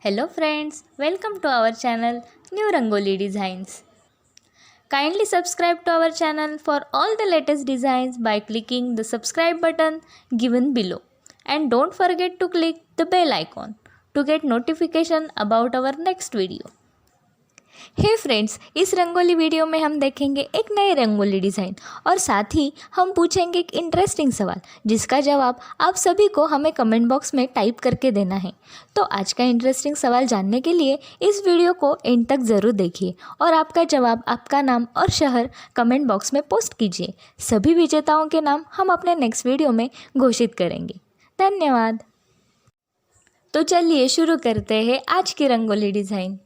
Hello friends, welcome to our channel New Rangoli Designs. Kindly subscribe to our channel for all the latest designs by clicking the subscribe button given below. And don't forget to click the bell icon to get notification about our next video. हे friends, इस rangoli video में हम देखेंगे एक नए rangoli design और साथ ही हम पूछेंगे एक interesting सवाल जिसका जवाब आप सभी को हमें कमेंट बॉक्स में टाइप करके देना है। तो आज का इंटरेस्टिंग सवाल जानने के लिए इस वीडियो को एंड तक ज़रूर देखिए और आपका जवाब, आपका नाम और शहर कमेंट बॉक्स में पोस्ट कीजिए। सभी विजेताओं के नाम हम अपने नेक्स्ट वीडियो में घोषित करेंगे। धन्यवाद। तो चलिए शुरू करते हैं आज की रंगोली डिज़ाइन।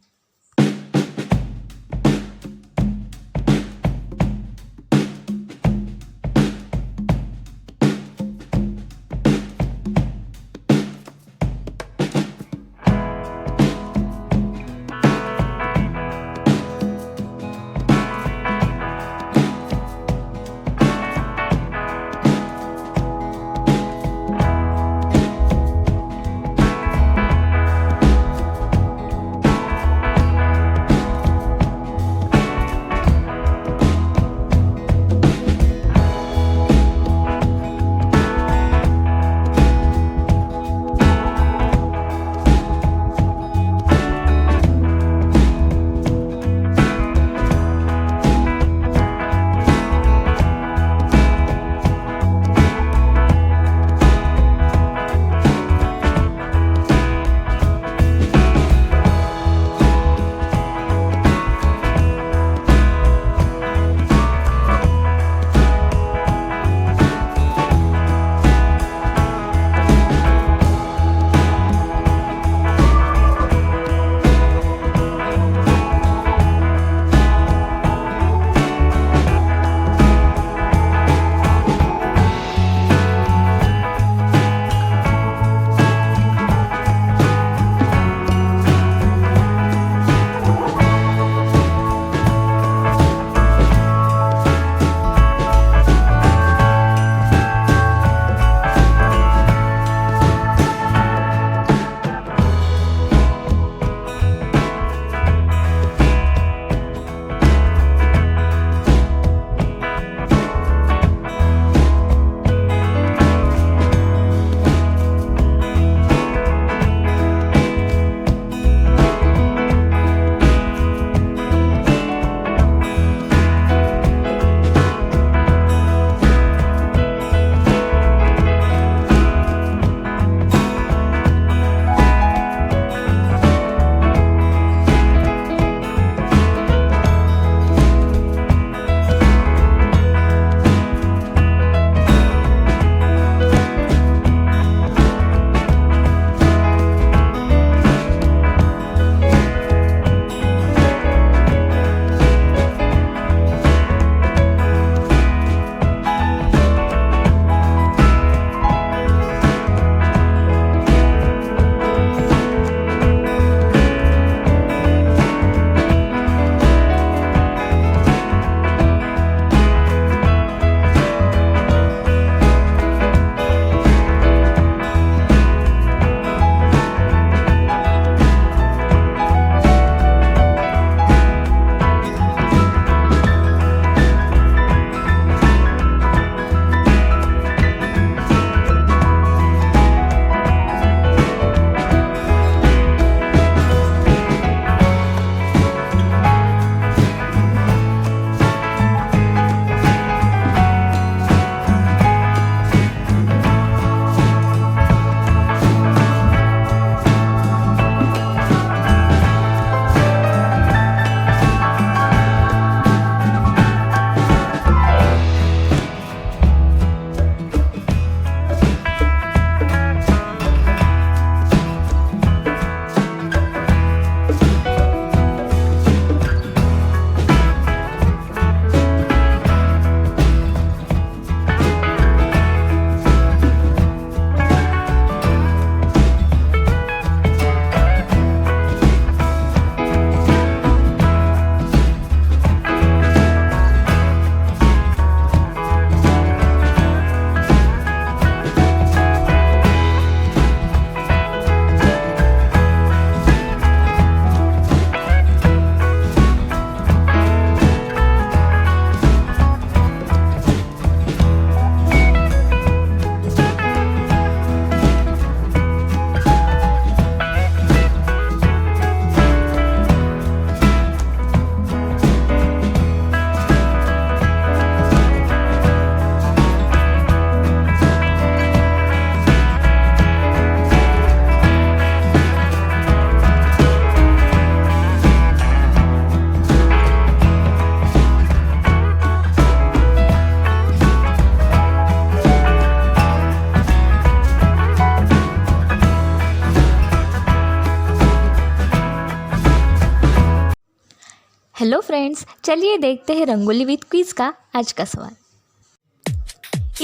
हेलो फ्रेंड्स, चलिए देखते हैं रंगोली विद क्विज का आज का सवाल।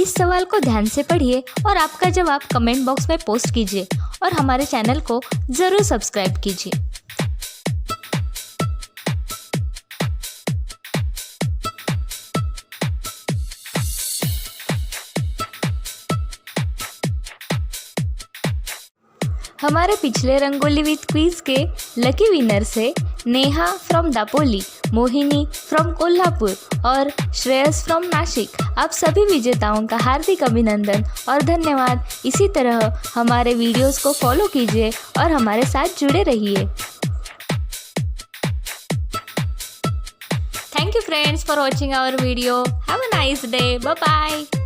इस सवाल को ध्यान से पढ़िए और आपका जवाब कमेंट बॉक्स में पोस्ट कीजिए और हमारे चैनल को ज़रूर सब्सक्राइब कीजिए। हमारे पिछले रंगोली विद क्विज के लकी विनर्स है Neha from Dapoli, Mohini from Kolhapur और श्रेयस फ्रॉम नासिक। आप सभी विजेताओं का हार्दिक अभिनंदन और धन्यवाद। इसी तरह हमारे वीडियोस को फॉलो कीजिए और हमारे साथ जुड़े रहिए। Thank you friends for watching our video. Have a nice day. Bye bye.